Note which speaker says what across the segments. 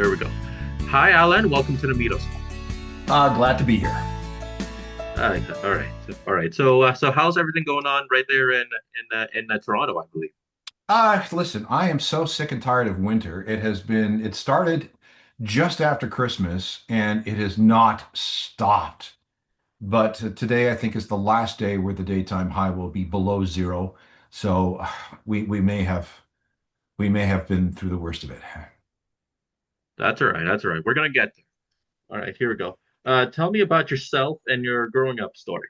Speaker 1: There we go. Hi, Alan. Welcome to the Meetup Spot.
Speaker 2: Glad to be here.
Speaker 1: All right. All right. So how's everything going on right there in Toronto, I believe?
Speaker 2: Listen, I am so sick and tired of winter. It started just after Christmas and it has not stopped. But today I think is the last day where the daytime high will be below zero. So we may have been through the worst of it.
Speaker 1: That's all right. That's all right. We're gonna get there. All right. Here we go. Tell me about yourself and your growing up story.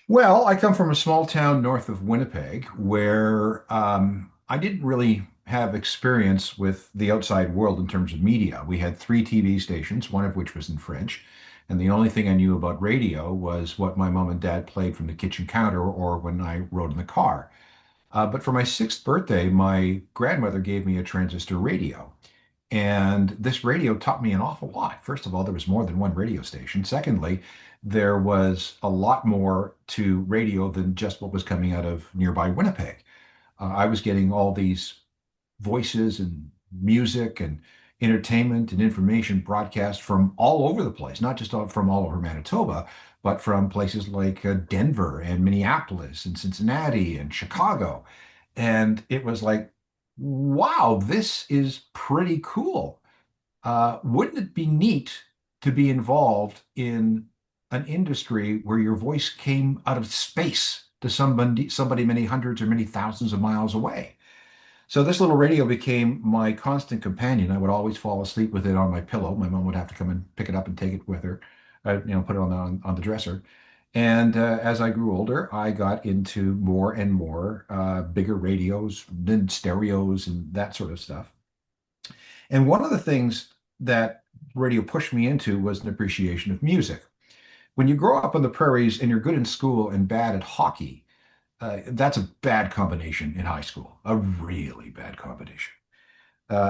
Speaker 2: Well, I come from a small town north of Winnipeg where I didn't really have experience with the outside world in terms of media. We had three TV stations, one of which was in French, and the only thing I knew about radio was what my mom and dad played from the kitchen counter or when I rode in the car. But for my sixth birthday, my grandmother gave me a transistor radio. And this radio taught me an awful lot. First of all, there was more than one radio station. Secondly, there was a lot more to radio than just what was coming out of nearby Winnipeg. I was getting all these voices and music and entertainment and information broadcast from all over the place, not just from all over Manitoba, but from places like Denver and Minneapolis and Cincinnati and Chicago. And it was like, wow, this is pretty cool. Wouldn't it be neat to be involved in an industry where your voice came out of space to somebody many hundreds or many thousands of miles away? So this little radio became my constant companion. I would always fall asleep with it on my pillow. My mom would have to come and pick it up and take it with her, put it on the dresser. And as I grew older, I got into more and more bigger radios, then stereos and that sort of stuff. And one of the things that radio pushed me into was an appreciation of music. When you grow up on the prairies and you're good in school and bad at hockey, that's a bad combination in high school, a really bad combination.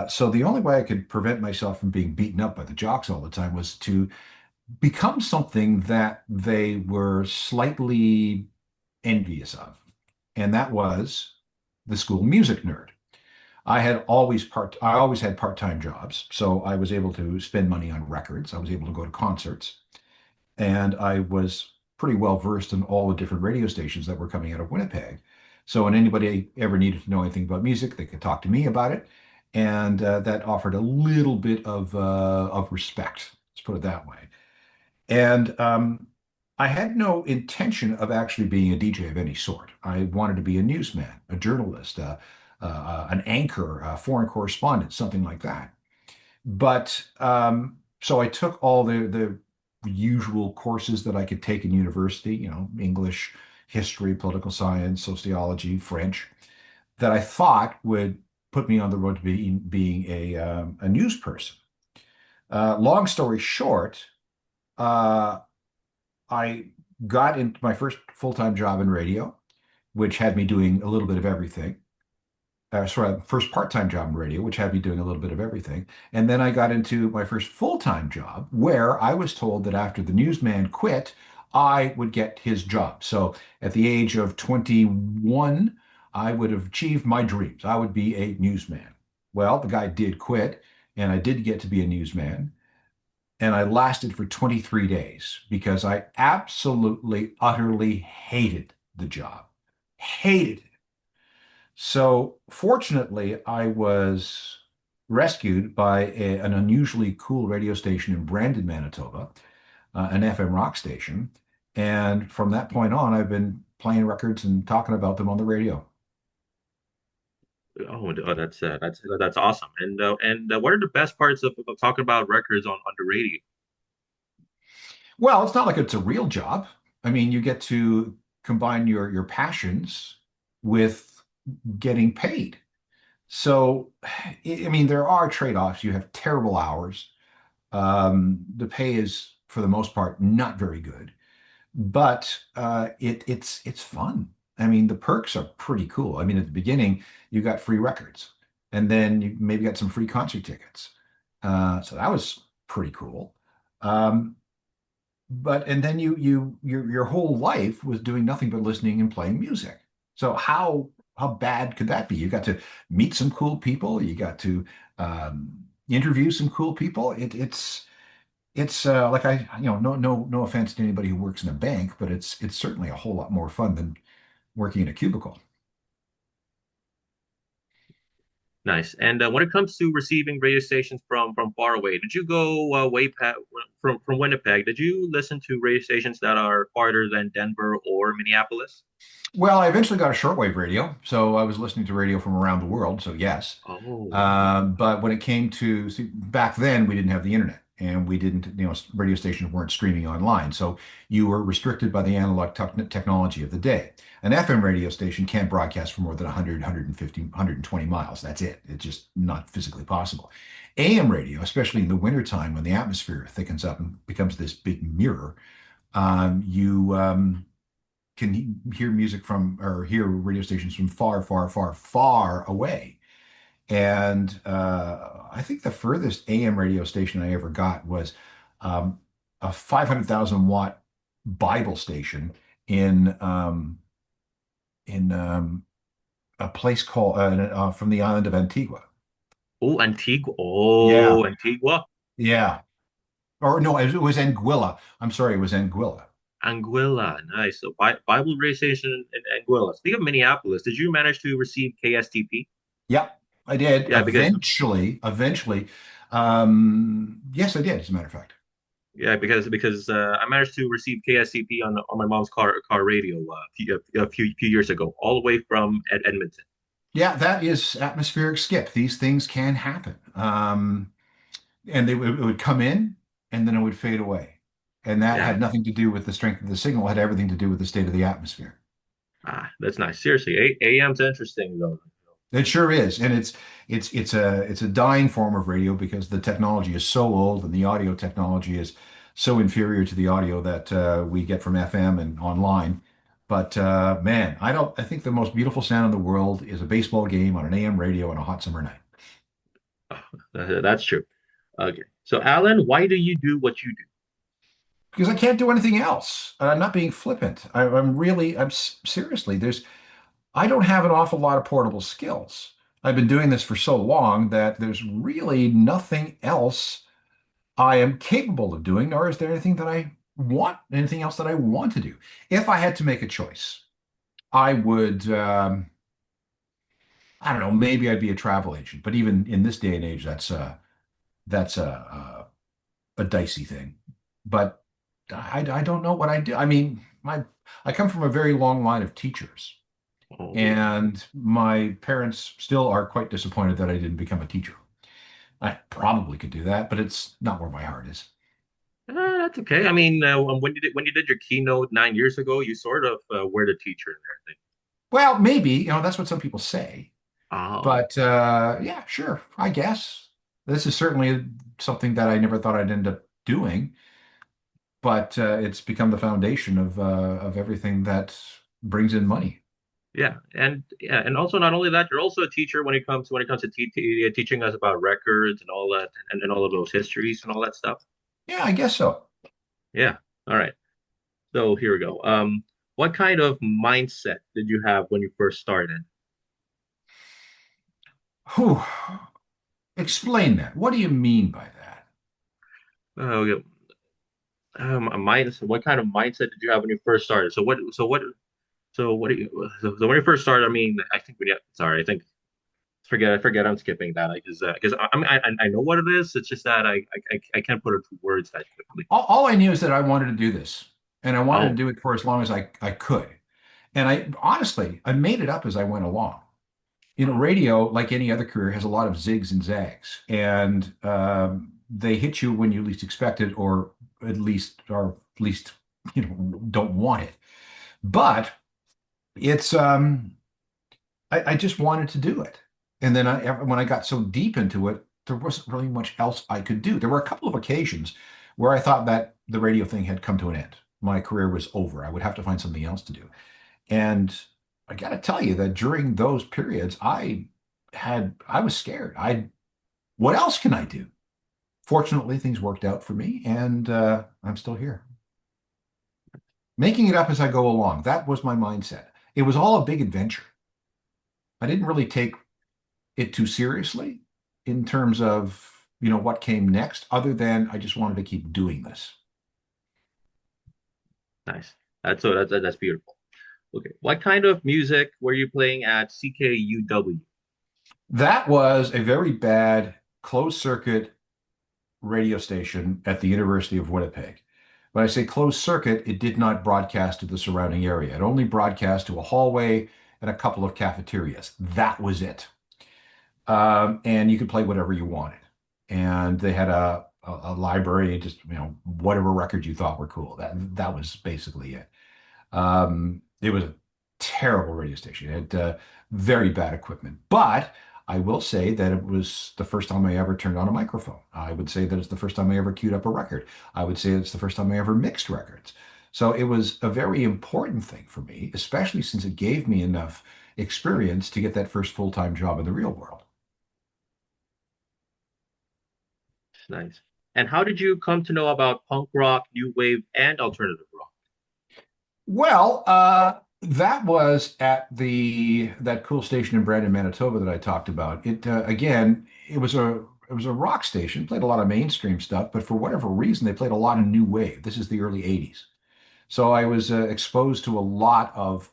Speaker 2: So the only way I could prevent myself from being beaten up by the jocks all the time was to become something that they were slightly envious of, and that was the school music nerd. I always had part-time jobs, so I was able to spend money on records. I was able to go to concerts, and I was pretty well versed in all the different radio stations that were coming out of Winnipeg. So when anybody ever needed to know anything about music, they could talk to me about it, and that offered a little bit of respect. Let's put it that way. And I had no intention of actually being a DJ of any sort. I wanted to be a newsman, a journalist, an anchor, a foreign correspondent, something like that. But so I took all the usual courses that I could take in university, English, history, political science, sociology, French, that I thought would put me on the road to being a news person. Long story short, uh, I got into my first full-time job in radio, which had me doing a little bit of everything. Sorry, first part-time job in radio, which had me doing a little bit of everything. And then I got into my first full-time job where I was told that after the newsman quit, I would get his job. So at the age of 21, I would have achieved my dreams. I would be a newsman. Well, the guy did quit, and I did get to be a newsman. And I lasted for 23 days because I absolutely, utterly hated the job. Hated it. So fortunately, I was rescued by an unusually cool radio station in Brandon, Manitoba, an FM rock station. And from that point on, I've been playing records and talking about them on the radio.
Speaker 1: Oh, that's awesome. And what are the best parts of talking about records on the radio?
Speaker 2: Well, it's not like it's a real job. I mean, you get to combine your passions with getting paid. So, I mean, there are trade-offs. You have terrible hours. The pay is, for the most part, not very good, but it's fun. I mean, the perks are pretty cool. I mean, at the beginning, you got free records, and then you maybe got some free concert tickets. So that was pretty cool. Um, but and then your whole life was doing nothing but listening and playing music. So how bad could that be? You got to meet some cool people. You got to interview some cool people. It's like no offense to anybody who works in a bank, but it's certainly a whole lot more fun than working in a cubicle.
Speaker 1: Nice. And when it comes to receiving radio stations from far away, did you go way past from Winnipeg? Did you listen to radio stations that are farther than Denver or Minneapolis?
Speaker 2: Well, I eventually got a shortwave radio, so I was listening to radio from around the world. So yes,
Speaker 1: Oh, okay.
Speaker 2: but when it came to see, back then, we didn't have the internet, and we didn't, radio stations weren't streaming online, so you were restricted by the analog technology of the day. An FM radio station can't broadcast for more than 100, 150, 120 miles. That's it. It's just not physically possible. AM radio, especially in the wintertime when the atmosphere thickens up and becomes this big mirror, you can hear music from or hear radio stations from far, far, far, far away. And I think the furthest AM radio station I ever got was a 500,000 watt Bible station in a place called from the island of Antigua.
Speaker 1: Oh, Antigua.
Speaker 2: Yeah,
Speaker 1: Oh, Antigua.
Speaker 2: yeah. Or no, it was Anguilla. I'm sorry, it was Anguilla.
Speaker 1: Anguilla. Nice. So Bible radio station in Anguilla. Speaking of Minneapolis, did you manage to receive KSTP?
Speaker 2: Yep, I did.
Speaker 1: Yeah, because
Speaker 2: Eventually, yes, I did. As a matter of fact.
Speaker 1: because I managed to receive KSTP on my mom's car radio a few years ago, all the way from Edmonton.
Speaker 2: Yeah, that is atmospheric skip. These things can happen. And it would come in and then it would fade away. And that
Speaker 1: Yeah.
Speaker 2: had nothing to do with the strength of the signal, it had everything to do with the state of the atmosphere.
Speaker 1: That's nice. Seriously, AM's interesting though.
Speaker 2: It sure is. And it's a dying form of radio because the technology is so old and the audio technology is so inferior to the audio that we get from FM and online. But man, I think the most beautiful sound in the world is a baseball game on an AM radio on a hot summer night.
Speaker 1: That's true. Okay. So, Alan, why do you do what you do?
Speaker 2: Because I can't do anything else. I'm not being flippant. Seriously, I don't have an awful lot of portable skills. I've been doing this for so long that there's really nothing else I am capable of doing, nor is there anything else that I want to do. If I had to make a choice, I would, I don't know, maybe I'd be a travel agent. But even in this day and age, that's a dicey thing. But I don't know what I do. I mean, I come from a very long line of teachers.
Speaker 1: Oh,
Speaker 2: And my parents still are quite disappointed that I didn't become a teacher. I probably could do that, but it's not where my heart is.
Speaker 1: that's okay. I mean, when you did your keynote 9 years ago, you sort of were the teacher in there, I think.
Speaker 2: Well, maybe, that's what some people say.
Speaker 1: Oh,
Speaker 2: But yeah, sure, I guess. This is certainly something that I never thought I'd end up doing, but it's become the foundation of everything that brings in money.
Speaker 1: yeah, and also not only that, you're also a teacher when it comes to teaching us about records and all that, and all of those histories and all that stuff.
Speaker 2: Yeah, I guess so.
Speaker 1: Yeah. All right. So here we go. What kind of mindset did you have when you first started?
Speaker 2: Whew. Explain that. What do you mean by that?
Speaker 1: Yeah. A mindset. What kind of mindset did you have when you first started? So what do you? So when you first started, I mean, I think we. Sorry, I think forget. I'm skipping that because I mean I know what it is. It's just that I can't put it to words that quickly.
Speaker 2: All I knew is that I wanted to do this, and I wanted to
Speaker 1: Oh,
Speaker 2: do it for as long as I could. And I honestly, I made it up as I went along. Radio, like any other career, has a lot of zigs and zags, and they hit you when you least expect it, or at least don't want it. But it's I just wanted to do it, and then when I got so deep into it, there wasn't really much else I could do. There were a couple of occasions where I thought that the radio thing had come to an end. My career was over. I would have to find something else to do. And I got to tell you that during those periods, I was scared. What else can I do? Fortunately, things worked out for me, and I'm still here. Making it up as I go along. That was my mindset. It was all a big adventure. I didn't really take it too seriously in terms of what came next, other than I just wanted to keep doing this.
Speaker 1: Nice. That's beautiful. Okay. What kind of music were you playing at CKUW?
Speaker 2: That was a very bad closed circuit radio station at the University of Winnipeg. When I say closed circuit, it did not broadcast to the surrounding area. It only broadcast to a hallway and a couple of cafeterias. That was it. And you could play whatever you wanted. And they had a library, just whatever records you thought were cool. That was basically it. It was a terrible radio station. It had very bad equipment. But I will say that it was the first time I ever turned on a microphone. I would say that it's the first time I ever queued up a record. I would say it's the first time I ever mixed records. So it was a very important thing for me, especially since it gave me enough experience to get that first full-time job in the real world.
Speaker 1: Nice. And how did you come to know about punk rock, new wave, and alternative rock?
Speaker 2: Well, that was at the that cool station in Brandon, Manitoba that I talked about. It again, it was a rock station, played a lot of mainstream stuff, but for whatever reason, they played a lot of new wave. This is the early '80s. So I was exposed to a lot of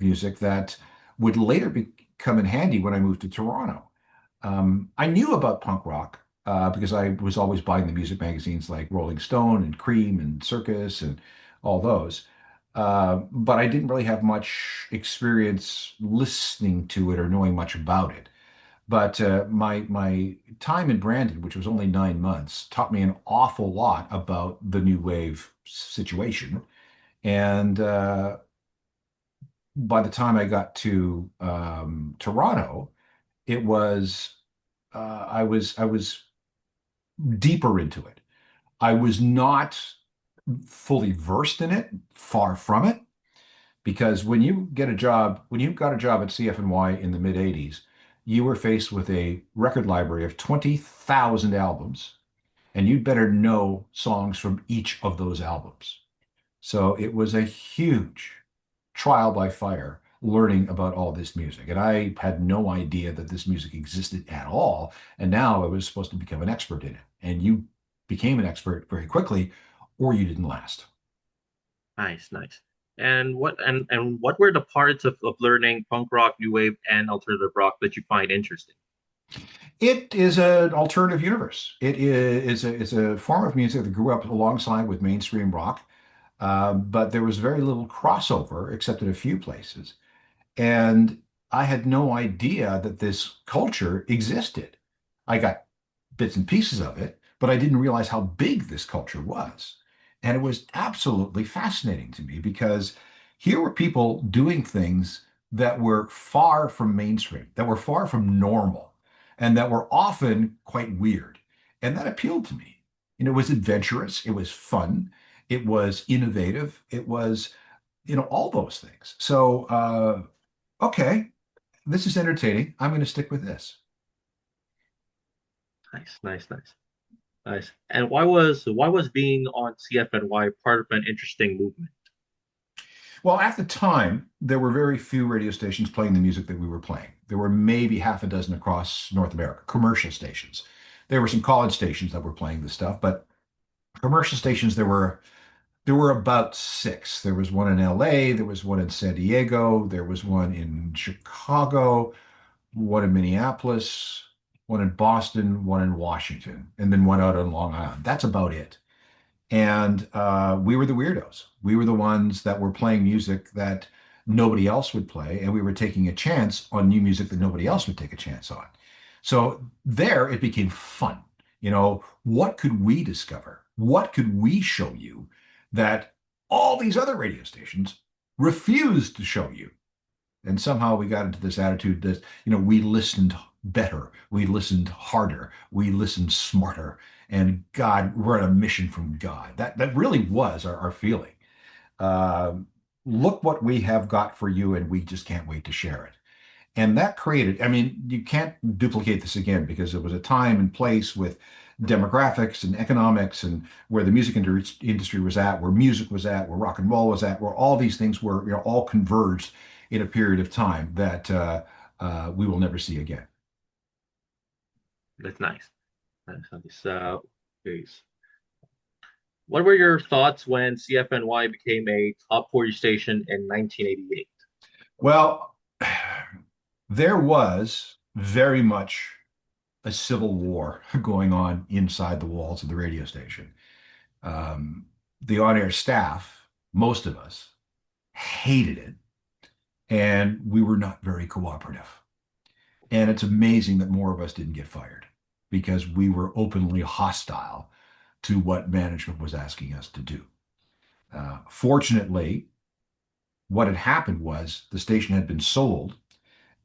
Speaker 2: music that would later come in handy when I moved to Toronto. I knew about punk rock because I was always buying the music magazines like Rolling Stone and Cream and Circus and all those. But I didn't really have much experience listening to it or knowing much about it. But my time in Brandon, which was only 9 months, taught me an awful lot about the new wave situation. And by the time I got to Toronto, it was I was deeper into it. I was not fully versed in it, far from it, because when you got a job at CFNY in the mid 80s, you were faced with a record library of 20,000 albums, and you'd better know songs from each of those albums. So it was a huge trial by fire learning about all this music. And I had no idea that this music existed at all. And now I was supposed to become an expert in it. And you became an expert very quickly, or you didn't last.
Speaker 1: Nice, nice. And what were the parts of learning punk rock, new wave, and alternative rock that you find interesting?
Speaker 2: It is an alternative universe. It's a form of music that grew up alongside with mainstream rock, but there was very little crossover except in a few places. And I had no idea that this culture existed. I got bits and pieces of it, but I didn't realize how big this culture was. And it was absolutely fascinating to me because here were people doing things that were far from mainstream, that were far from normal, and that were often quite weird. And that appealed to me. It was adventurous, it was fun, it was innovative, it was, all those things. So, okay, this is entertaining. I'm going to stick with this.
Speaker 1: Nice, nice, nice, nice. And why was being on CFNY part of an interesting movement?
Speaker 2: Well, at the time, there were very few radio stations playing the music that we were playing. There were maybe half a dozen across North America, commercial stations. There were some college stations that were playing this stuff, but commercial stations, there were about six. There was one in LA, there was one in San Diego, there was one in Chicago, one in Minneapolis, one in Boston, one in Washington, and then one out on Long Island. That's about it. And we were the weirdos. We were the ones that were playing music that nobody else would play, and we were taking a chance on new music that nobody else would take a chance on. So there it became fun. What could we discover? What could we show you that all these other radio stations refused to show you? And somehow we got into this attitude that, we listened better, we listened harder, we listened smarter. And God, we're on a mission from God. That really was our feeling. Um, Look what we have got for you, and we just can't wait to share it. And that created, I mean, you can't duplicate this again because it was a time and place with demographics and economics and where the music industry was at, where music was at, where rock and roll was at, where all these things were, all converged in a period of time that we will never see again.
Speaker 1: That's nice. Nice. Okay. What were your thoughts when CFNY became a top 40 station in 1988?
Speaker 2: Well, there was very much a civil war going on inside the walls of the radio station. Um, the on-air staff, most of us, hated it, and we were not very cooperative. And it's amazing that more of us didn't get fired because we were openly hostile to what management was asking us to do. Fortunately, what had happened was the station had been sold,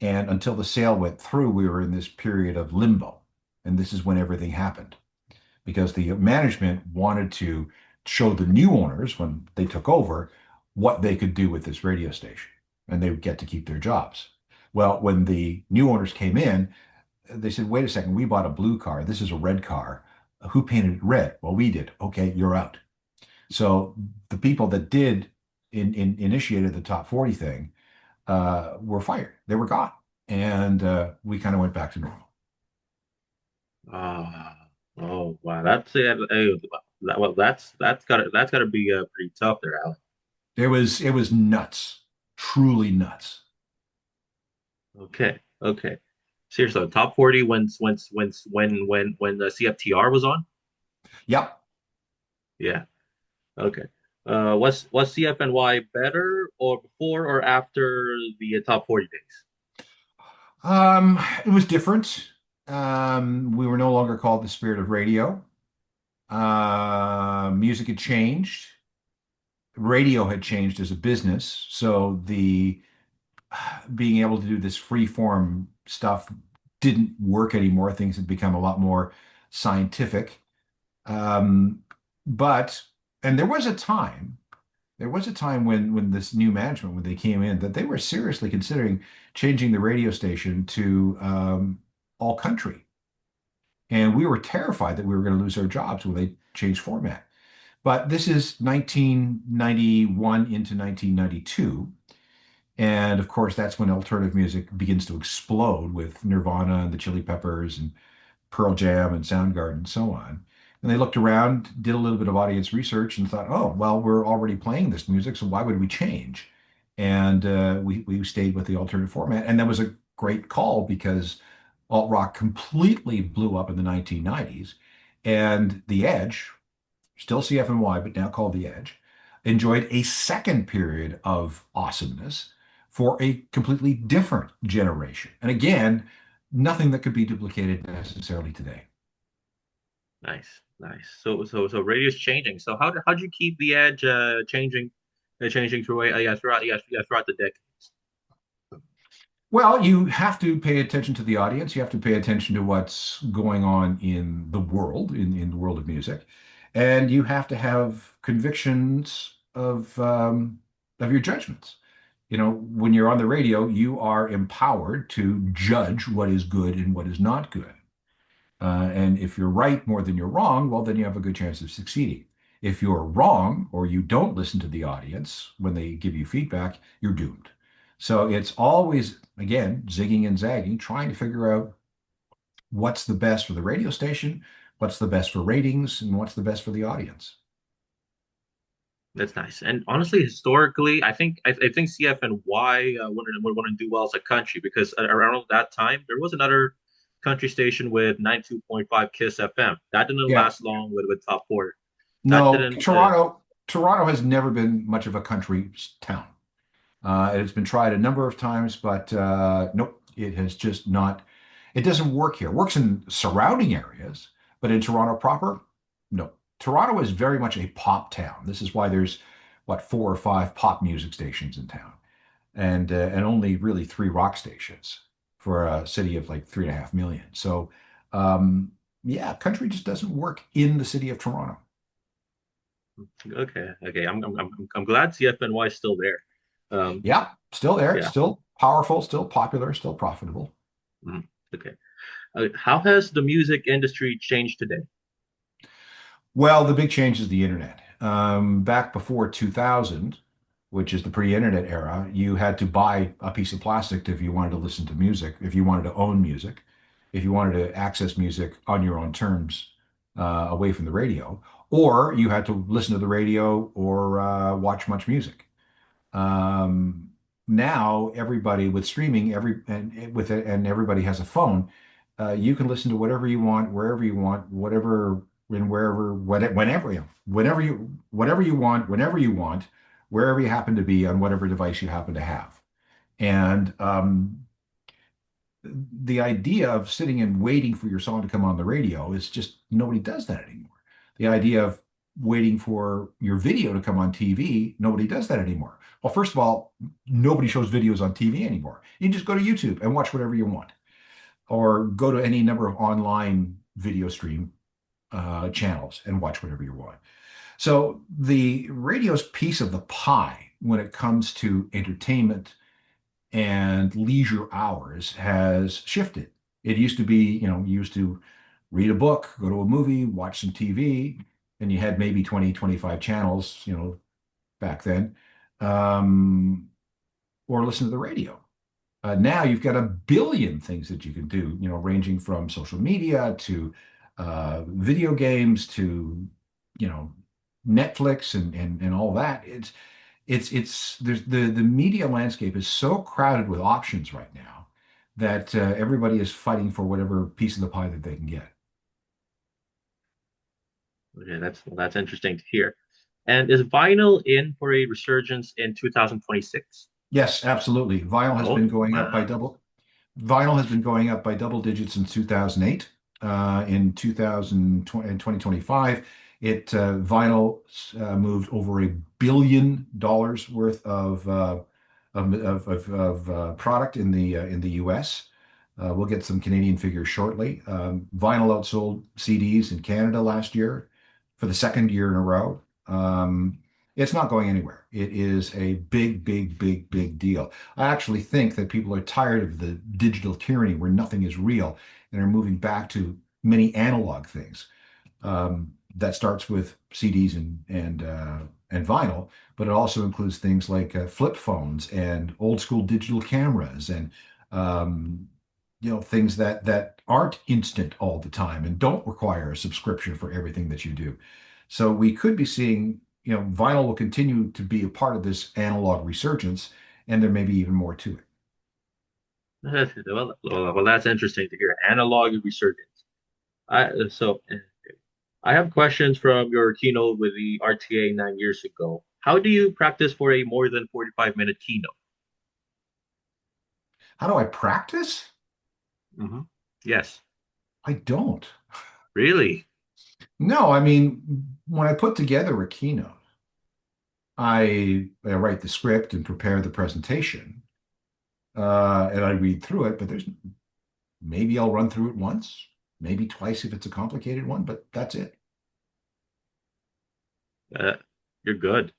Speaker 2: and until the sale went through, we were in this period of limbo. And this is when everything happened because the management wanted to show the new owners when they took over what they could do with this radio station and they would get to keep their jobs. Well, when the new owners came in, they said, wait a second, we bought a blue car. This is a red car. Who painted it red? Well, we did. Okay, you're out. So the people that did initiated the top 40 thing were fired. They were gone. And we kind of went back to normal.
Speaker 1: Ah, oh wow, that's it. Well, that's gotta be pretty tough there, Alan.
Speaker 2: It was nuts, truly nuts.
Speaker 1: Okay. Seriously, top 40 when the CFTR was on?
Speaker 2: Yep.
Speaker 1: Yeah. Okay. Was CFNY better or before or after the top 40 days?
Speaker 2: It was different. We were no longer called the Spirit of Radio. Music had changed. Radio had changed as a business, so the being able to do this free form stuff didn't work anymore. Things had become a lot more scientific. Um, but and there was a time when this new management, when they came in, that they were seriously considering changing the radio station to all country. And we were terrified that we were going to lose our jobs when they changed format. But this is 1991 into 1992. And of course, that's when alternative music begins to explode with Nirvana and the Chili Peppers and Pearl Jam and Soundgarden and so on. And they looked around, did a little bit of audience research, and thought, oh, well, we're already playing this music, so why would we change? And we stayed with the alternative format. And that was a great call because alt rock completely blew up in the 1990s. And The Edge, still CFNY, but now called The Edge, enjoyed a second period of awesomeness for a completely different generation. And again, nothing that could be duplicated necessarily today.
Speaker 1: Nice. So radio's changing. So how'd you keep the edge changing through throughout the decades?
Speaker 2: Well, you have to pay attention to the audience. You have to pay attention to what's going on in the world, in the world of music. And you have to have convictions of your judgments. When you're on the radio, you are empowered to judge what is good and what is not good. And if you're right more than you're wrong, well, then you have a good chance of succeeding. If you're wrong or you don't listen to the audience when they give you feedback, you're doomed. So it's always, again, zigging and zagging, trying to figure out what's the best for the radio station, what's the best for ratings, and what's the best for the audience.
Speaker 1: That's nice. And honestly, historically, I think CFNY would want to do well as a country because around that time there was another country station with 92.5 Kiss FM. That didn't
Speaker 2: Yeah.
Speaker 1: last long with top four. That
Speaker 2: No,
Speaker 1: didn't.
Speaker 2: Toronto has never been much of a country town. It's been tried a number of times, but nope, it has just not. It doesn't work here. It works in surrounding areas, but in Toronto proper, no. Toronto is very much a pop town. This is why there's what, four or five pop music stations in town, and only really three rock stations for a city of like 3.5 million. So, yeah, country just doesn't work in the city of Toronto.
Speaker 1: Okay. I'm glad CFNY is still there. Um,
Speaker 2: Yeah, still there,
Speaker 1: yeah.
Speaker 2: still powerful, still popular, still profitable.
Speaker 1: Mhm. Okay. How has the music industry changed today?
Speaker 2: Well, the big change is the internet. Back before 2000, which is the pre-internet era, you had to buy a piece of plastic if you wanted to listen to music, if you wanted to own music. if you wanted to access music on your own terms away from the radio, or you had to listen to the radio or watch much music. Um, Now everybody with streaming, and everybody has a phone. You can listen to whatever you want, wherever you want, whatever and wherever, whatever you want, whenever you want, wherever you happen to be on whatever device you happen to have. And the idea of sitting and waiting for your song to come on the radio is just nobody does that anymore. The idea of waiting for your video to come on TV, nobody does that anymore. Well, first of all, nobody shows videos on TV anymore. You just go to YouTube and watch whatever you want, or go to any number of online video stream channels and watch whatever you want. So the radio's piece of the pie when it comes to entertainment and leisure hours has shifted. It used to be, you used to read a book, go to a movie, watch some TV, and you had maybe 20, 25 channels, back then, um, or listen to the radio. Now you've got a billion things that you can do, ranging from social media to video games to, you know, Netflix and all that. It's there's the media landscape is so crowded with options right now that everybody is fighting for whatever piece of the pie that they can get.
Speaker 1: Okay, that's interesting to hear. And is vinyl in for a resurgence in 2026?
Speaker 2: Yes, absolutely.
Speaker 1: Oh, wow.
Speaker 2: Vinyl has been going up by double digits since 2008. In 2020 and 2025, vinyl moved over $1 billion worth of product in the U.S. We'll get some Canadian figures shortly. Vinyl outsold CDs in Canada last year for the second year in a row. It's not going anywhere. It is a big, big, big, big deal. I actually think that people are tired of the digital tyranny where nothing is real and are moving back to many analog things. That starts with CDs and vinyl, but it also includes things like flip phones and old school digital cameras and um, things that aren't instant all the time and don't require a subscription for everything that you do. So we could be seeing, vinyl will continue to be a part of this analog resurgence, and there may be even more to it.
Speaker 1: Well, that's interesting to hear. Analog resurgence. I have questions from your keynote with the RTA 9 years ago. How do you practice for a more than 45-minute keynote?
Speaker 2: How do I practice?
Speaker 1: Hmm. Yes,
Speaker 2: I don't.
Speaker 1: really.
Speaker 2: No, I mean, when I put together a keynote, I write the script and prepare the presentation, and I read through it, but there's maybe I'll run through it once, maybe twice if it's a complicated one, but that's it.
Speaker 1: Uh, you're good.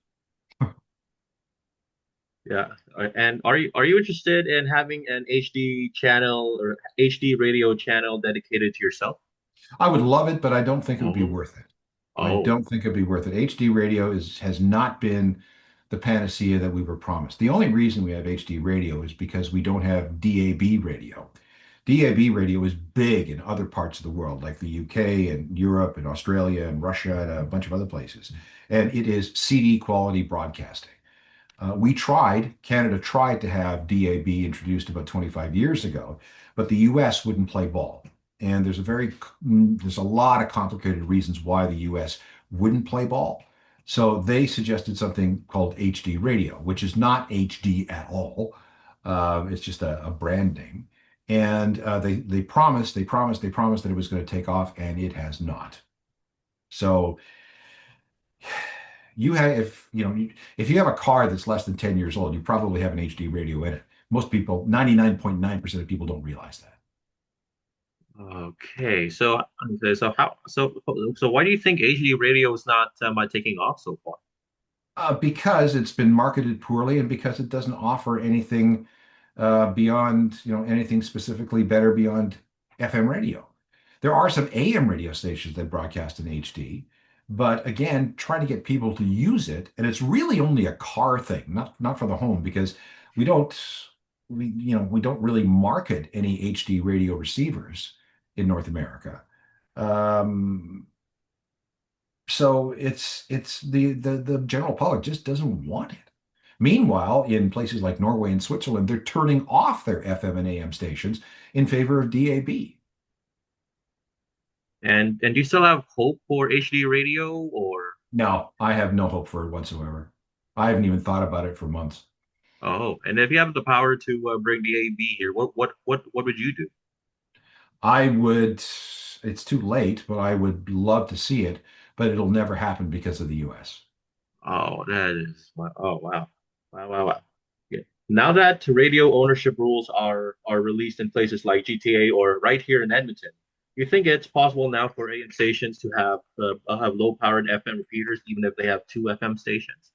Speaker 1: Yeah. And are you interested in having an HD channel or HD radio channel dedicated to yourself?
Speaker 2: I would love it, but I don't think it would be
Speaker 1: Oh,
Speaker 2: worth it. I
Speaker 1: oh,
Speaker 2: don't think it'd be worth it. HD radio has not been the panacea that we were promised. The only reason we have HD radio is because we don't have DAB radio. DAB radio is big in other parts of the world, like the UK and Europe and Australia and Russia and a bunch of other places. And it is CD quality broadcasting. Canada tried to have DAB introduced about 25 years ago, but the US wouldn't play ball. And there's a lot of complicated reasons why the US wouldn't play ball. So they suggested something called HD radio, which is not HD at all. It's just a brand name. And they promised that it was going to take off, and it has not. So if you have a car that's less than 10 years old, you probably have an HD radio in it. Most people, 99.9% of people don't realize that.
Speaker 1: okay. So why do you think HD radio is not taking off so far?
Speaker 2: Because it's been marketed poorly and because it doesn't offer anything beyond, anything specifically better beyond FM radio. There are some AM radio stations that broadcast in HD, but again, trying to get people to use it, and it's really only a car thing, not for the home, because we don't we don't really market any HD radio receivers. in North America. Um, so it's the general public just doesn't want it. Meanwhile, in places like Norway and Switzerland, they're turning off their FM and AM stations in favor of DAB.
Speaker 1: And do you still have hope for HD radio or
Speaker 2: No, I have no hope for it whatsoever. I haven't even thought about it for months.
Speaker 1: oh, and if you have the power to bring the AB here, what would you do?
Speaker 2: I would, it's too late, but I would love to see it, but it'll never happen because of the US.
Speaker 1: Oh, that is oh wow. Wow. Yeah. Now that radio ownership rules are released in places like GTA or right here in Edmonton, you think it's possible now for AM stations to have low-powered FM repeaters even if they have two FM stations?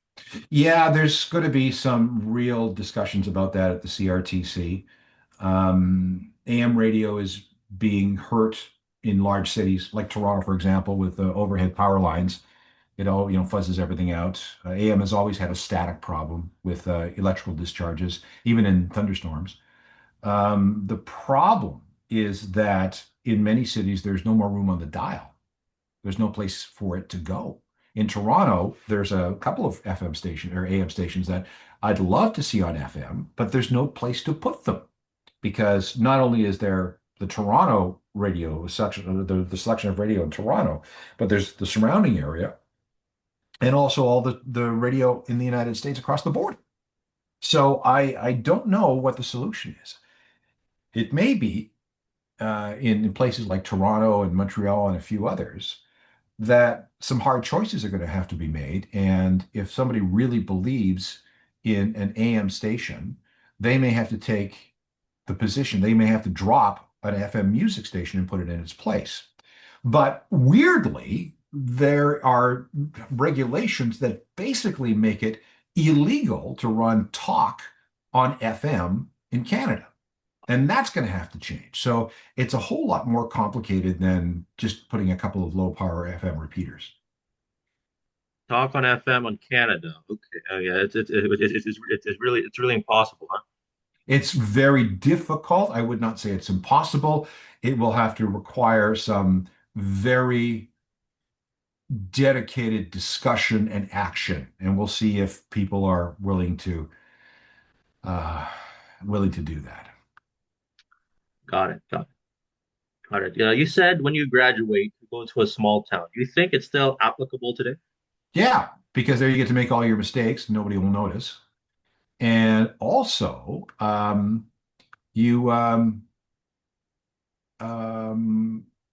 Speaker 2: Yeah, there's going to be some real discussions about that at the CRTC. AM radio is being hurt in large cities like Toronto, for example, with the overhead power lines. It all, fuzzes everything out. AM has always had a static problem with electrical discharges, even in thunderstorms. The problem is that in many cities, there's no more room on the dial. There's no place for it to go. In Toronto, there's a couple of FM stations or AM stations that I'd love to see on FM, but there's no place to put them because not only is there the Toronto radio section, the selection of radio in Toronto, but there's the surrounding area and also all the radio in the United States across the board. So I don't know what the solution is. It may be in places like Toronto and Montreal and a few others that some hard choices are going to have to be made. And if somebody really believes in an AM station, they may have to take the position, they may have to drop an FM music station and put it in its place. But weirdly, there are regulations that basically make it illegal to run talk on FM in Canada. And that's going to have to change. So it's a whole lot more complicated than just putting a couple of low power FM repeaters.
Speaker 1: Talk on FM on Canada. Okay. Yeah, it's really impossible, huh?
Speaker 2: It's very difficult. I would not say it's impossible. It will have to require some very dedicated discussion and action. And we'll see if people are uh, willing to do that.
Speaker 1: Got it. Got it. Yeah, you said when you graduate, you go to a small town. Do you think it's still applicable today?
Speaker 2: Yeah, because there you get to make all your mistakes. Nobody will notice. And also, you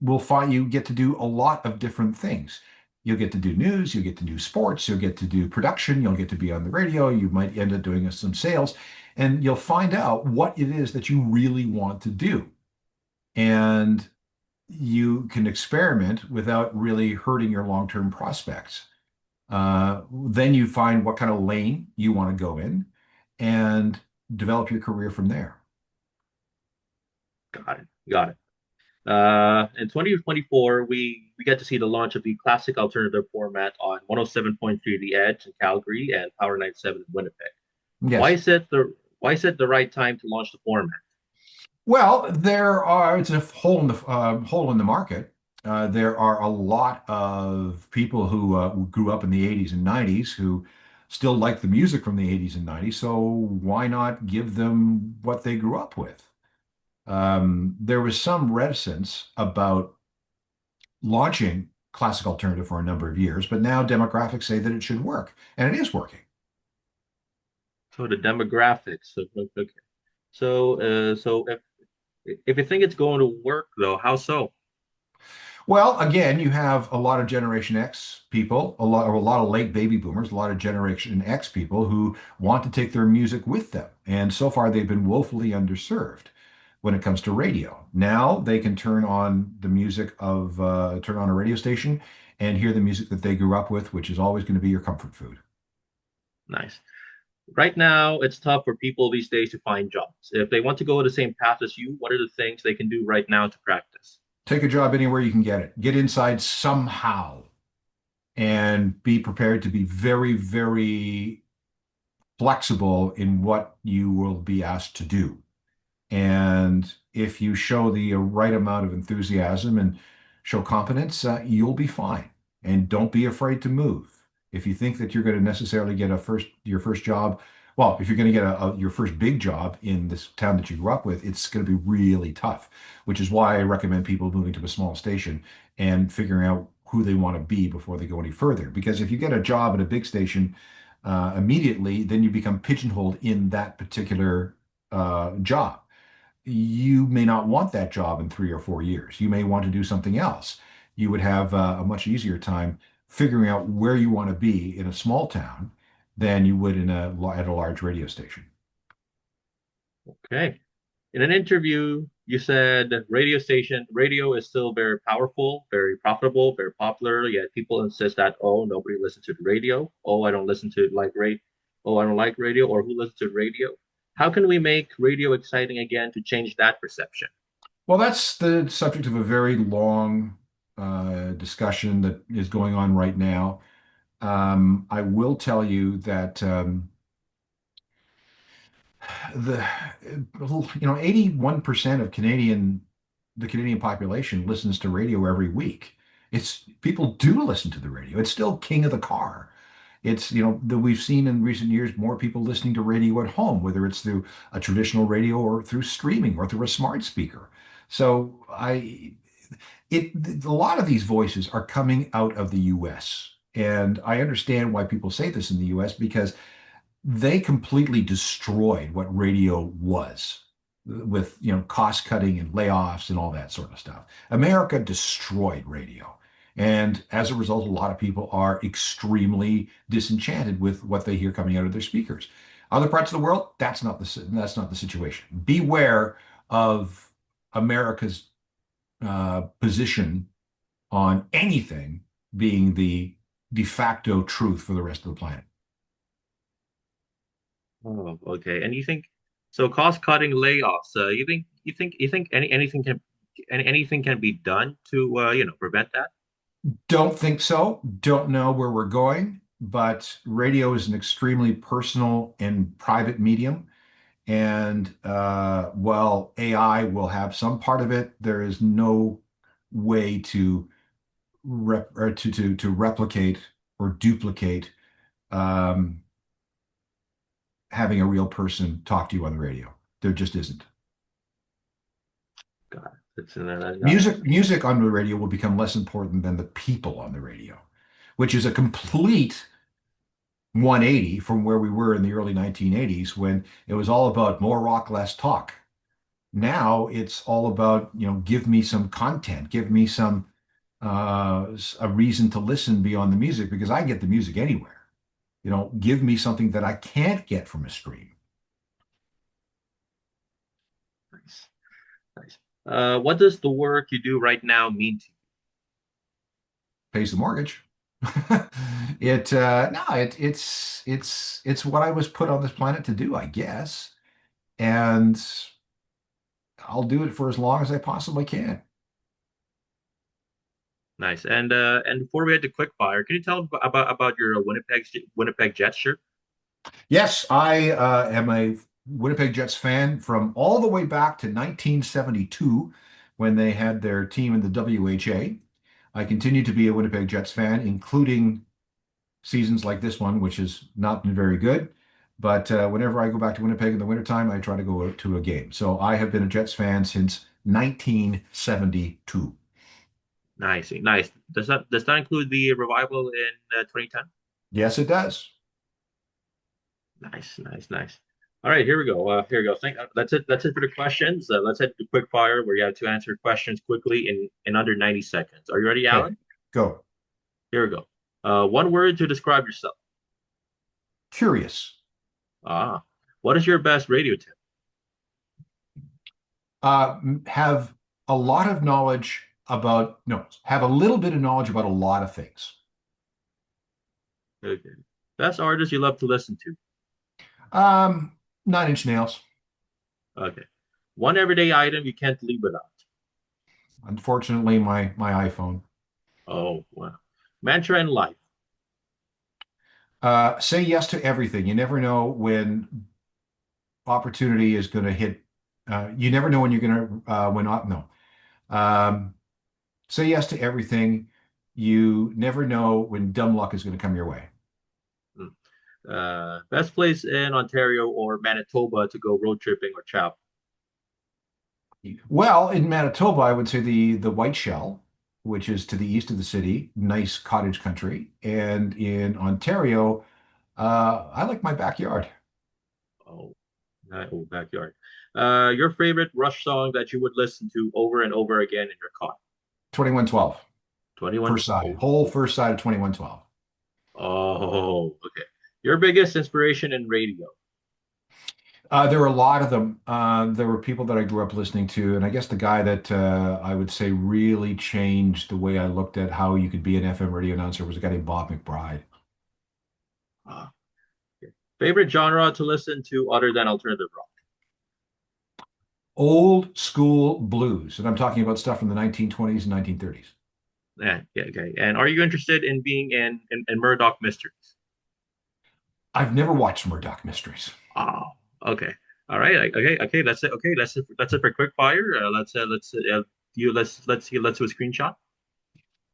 Speaker 2: will find you get to do a lot of different things. You'll get to do news, you'll get to do sports, you'll get to do production, you'll get to be on the radio, you might end up doing some sales, and you'll find out what it is that you really want to do. And you can experiment without really hurting your long-term prospects. Then you find what kind of lane you want to go in and develop your career from there.
Speaker 1: Got it. Got it. In 2024, we get to see the launch of the classic alternative format on 107.3 The Edge in Calgary and Power 97 in Winnipeg. Why
Speaker 2: Yes.
Speaker 1: is it the right time to launch the format?
Speaker 2: Well, it's a hole in the market. There are a lot of people who grew up in the 80s and 90s who still like the music from the 80s and 90s. So why not give them what they grew up with? There was some reticence about launching classic alternative for a number of years, but now demographics say that it should work, and it is working.
Speaker 1: So the demographics. Okay. So if you think it's going to work though, how so?
Speaker 2: Well, again, you have a lot of Generation X people, a lot of late baby boomers, a lot of Generation X people who want to take their music with them. And so far, they've been woefully underserved when it comes to radio. Now they can turn on a radio station and hear the music that they grew up with, which is always going to be your comfort food.
Speaker 1: Nice. Right now, it's tough for people these days to find jobs. If they want to go the same path as you, what are the things they can do right now to practice?
Speaker 2: Take a job anywhere you can get it. Get inside somehow and be prepared to be very, very flexible in what you will be asked to do. And if you show the right amount of enthusiasm and show competence, you'll be fine. And don't be afraid to move. If you think that you're going to necessarily get your first job, well, if you're going to get your first big job in this town that you grew up with, it's going to be really tough, which is why I recommend people moving to a small station and figuring out who they want to be before they go any further. Because if you get a job at a big station immediately, then you become pigeonholed in that particular job. You may not want that job in 3 or 4 years. You may want to do something else. You would have a much easier time figuring out where you want to be in a small town than you would at a large radio station.
Speaker 1: Okay. In an interview, you said radio is still very powerful, very profitable, very popular, yet people insist that, oh, nobody listens to the radio. Oh, I don't listen to like radio. Oh, I don't like radio, or who listens to radio? How can we make radio exciting again to change that perception?
Speaker 2: Well, that's the subject of a very long discussion that is going on right now. I will tell you that the 81% of the Canadian population listens to radio every week. It's people do listen to the radio. It's still king of the car. It's, that we've seen in recent years more people listening to radio at home, whether it's through a traditional radio or through streaming or through a smart speaker. So a lot of these voices are coming out of the US. And I understand why people say this in the US because they completely destroyed what radio was with, cost cutting and layoffs and all that sort of stuff. America destroyed radio. And as a result, a lot of people are extremely disenchanted with what they hear coming out of their speakers. Other parts of the world, that's not the situation. Beware of America's position on anything being the de facto truth for the rest of the planet.
Speaker 1: Oh, okay. And you think so? Cost cutting layoffs. You think anything can be done to prevent that?
Speaker 2: Don't think so. Don't know where we're going, but radio is an extremely personal and private medium. And while AI will have some part of it, there is no way to to replicate or duplicate um, having a real person talk to you on the radio. There just isn't.
Speaker 1: God, it's
Speaker 2: Music on the radio will become less important than the people on the radio, which is a complete 180 from where we were in the early 1980s when it was all about more rock, less talk. Now it's all about, give me some content, give me a reason to listen beyond the music because I get the music anywhere. Give me something that I can't get from a stream.
Speaker 1: nice, nice. What does the work you do right now mean to
Speaker 2: Pays the mortgage. It no, it's what I was put on this planet to do, I guess. And I'll do it for as long as I possibly can.
Speaker 1: you? Nice. And before we head to quick fire, can you tell about your Winnipeg Jets shirt?
Speaker 2: Yes, I am a Winnipeg Jets fan from all the way back to 1972 when they had their team in the WHA. I continue to be a Winnipeg Jets fan, including seasons like this one, which has not been very good. But whenever I go back to Winnipeg in the wintertime, I try to go to a game. So I have been a Jets fan since 1972.
Speaker 1: Nice, nice. Does that include the revival in 2010?
Speaker 2: Yes, it does.
Speaker 1: Nice, nice, nice. All right, here we go. Here we go. That's it. That's it for the questions. Let's head to quick fire where you have to answer questions quickly in under 90 seconds. Are you ready,
Speaker 2: Okay,
Speaker 1: Alan?
Speaker 2: go.
Speaker 1: Here we go. One word to describe yourself.
Speaker 2: Curious.
Speaker 1: Ah, what is your best radio tip?
Speaker 2: Have a lot of knowledge about, no, have a little bit of knowledge about a lot of things.
Speaker 1: Okay. Best artist you love to listen to.
Speaker 2: Um, Nine Inch Nails.
Speaker 1: Okay. One everyday item you can't live without.
Speaker 2: Unfortunately, my iPhone.
Speaker 1: Oh, wow. Mantra in life.
Speaker 2: Say yes to everything. You never know when opportunity is going to hit You never know when you're going to win off. No. Um, say yes to everything. You never know when dumb luck is going to come your way.
Speaker 1: Hmm. Best place in Ontario or Manitoba to go road tripping or travel?
Speaker 2: Well, in Manitoba, I would say the White Shell, which is to the east of the city, nice cottage country. And in Ontario, I like my backyard.
Speaker 1: Oh, oh, backyard. Your favorite Rush song that you would listen to over and over again in your car?
Speaker 2: 2112,
Speaker 1: 21.
Speaker 2: first side,
Speaker 1: Oh,
Speaker 2: whole first side of 2112.
Speaker 1: oh, okay. Your biggest inspiration in radio?
Speaker 2: There were a lot of them. There were people that I grew up listening to, and I guess the guy that I would say really changed the way I looked at how you could be an FM radio announcer was a guy named Bob McBride.
Speaker 1: Ah, okay. Favorite genre to listen to other than alternative rock?
Speaker 2: Old school blues, and I'm talking about stuff from the 1920s and 1930s.
Speaker 1: Yeah, yeah, okay. And are you interested in being in Murdoch Mysteries?
Speaker 2: I've never watched Murdoch Mysteries.
Speaker 1: Oh, okay. All right. Okay. Okay. That's it. Okay. That's it. That's it for quick fire. Let's do a screenshot.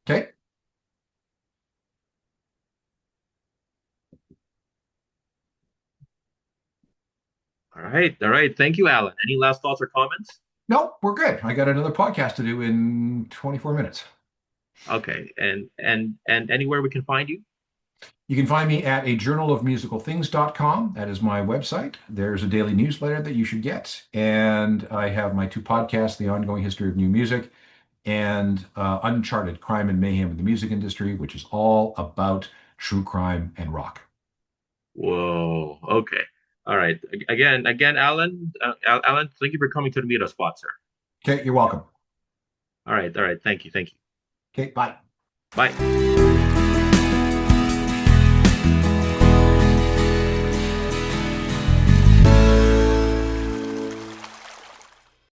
Speaker 2: Okay.
Speaker 1: All right. All right. Thank you, Alan. Any last thoughts or comments?
Speaker 2: No, we're good. I got another podcast to do in 24 minutes.
Speaker 1: Okay. And anywhere we can find you?
Speaker 2: You can find me at a journalofmusicalthings.com. That is my website. There's a daily newsletter that you should get. And I have my two podcasts, The Ongoing History of New Music and Uncharted Crime and Mayhem in the Music Industry, which is all about true crime and rock.
Speaker 1: Whoa. Okay. All right. Again, Alan. Alan, thank you for coming to the Meetup Spot, sir.
Speaker 2: Okay, you're welcome.
Speaker 1: All right. All right. Thank you. Thank you.
Speaker 2: Okay, bye.
Speaker 1: Bye.